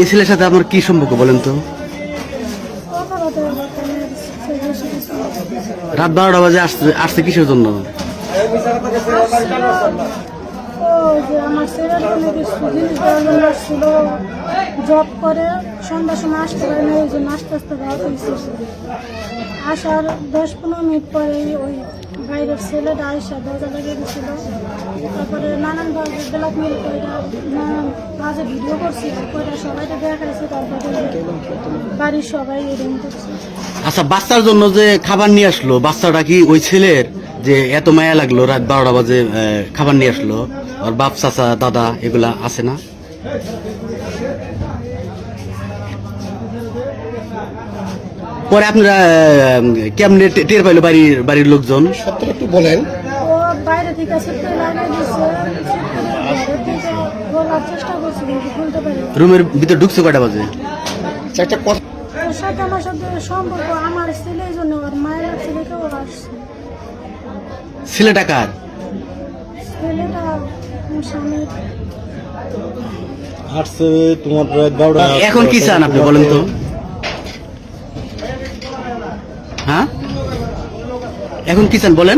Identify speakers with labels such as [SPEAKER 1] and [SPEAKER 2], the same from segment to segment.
[SPEAKER 1] এই ছেলের সাথে আপনার কি সম্পর্ক বলেন তো? রাত 12টা বাজে আসছে কিসের জন্য?
[SPEAKER 2] জব করে সন্ধ্যার সময় আসতে পারে না, এই জন্য আস্তে আস্তে আসার 10-15 মিনিট পরে ওই বাইরের ছেলেটা আইসা দরজা লাগিয়ে দিচ্ছিল। তারপরে নানানভাবে ব্ল্যাকমেল করে নানান কাজে ভিডিও করছিল, করে সবাইকে দেখাইছে। তারপরে বাড়ির সবাই এরকম করছে।
[SPEAKER 1] আচ্ছা, বাচ্চার জন্য যে খাবার নিয়ে আসলো, বাচ্চাটা কি ওই ছেলের যে এত মায়া লাগলো রাত 12টা বাজে খাবার নিয়ে আসলো? আর বাপ চাচা দাদা এগুলা আছে না? পরে আপনারা কেমনে টের পাইলো বাড়ির লোকজন?
[SPEAKER 3] সত্যি একটু বলেন।
[SPEAKER 2] ও বাইরে থেকে ছুটতে লাগিয়ে দিচ্ছে, বলার চেষ্টা করছি কিন্তু বলতে পারি।
[SPEAKER 1] রুমের ভিতরে ঢুকছে কয়টা বাজে?
[SPEAKER 3] একটা কথা,
[SPEAKER 2] ওর সাথে আমার সাথে সম্পর্ক আমার ছেলের জন্য, ওর মায়ের ছেলেকেও আসছে।
[SPEAKER 1] ছেলেটা কার?
[SPEAKER 2] ছেলেটা স্বামীর।
[SPEAKER 3] আসছে তোমার রাত 12টা।
[SPEAKER 1] এখন কি চান আপনি বলেন তো? হ্যাঁ, এখন কি চান বলেন?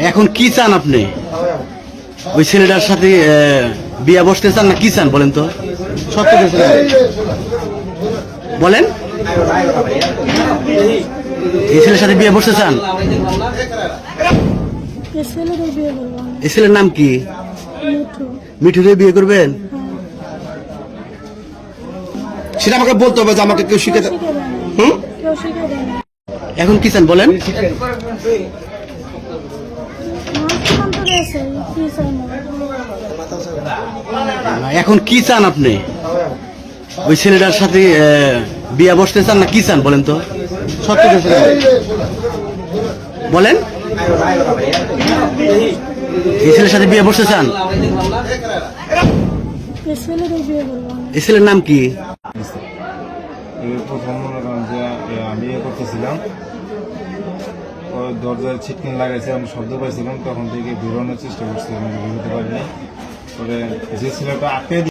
[SPEAKER 1] এখন কি চান আপনি? ওই ছেলেটার সাথে বিয়া বসতে চান না কি চান বলেন তো? সত্য করে বলেন। এই ছেলের সাথে বিয়ে বসতে চান? এই ছেলের নাম কি? মিঠুরে বিয়ে করবেন?
[SPEAKER 3] সেটা আমাকে বলতে হবে যে আমাকে কেউ শিখে দেয়।
[SPEAKER 1] এখন কি চান বলেন? এখন কি চান আপনি? ওই ছেলেটার সাথে বিয়া বসতে চান না কি চান বলেন তো? সত্য করে বলেন। এই ছেলের সাথে বিয়ে বসতে চান? এই ছেলের নাম কি?
[SPEAKER 4] প্রথম মনে করেন যে আমি করতেছিলাম, দরজায় ছিটকিন লাগাইছে, আমি শব্দ পাইছিলাম, তখন থেকে বেরোনোর চেষ্টা করছিলাম, বেরোতে পারিনি। পরে যে ছেলেটা আটকে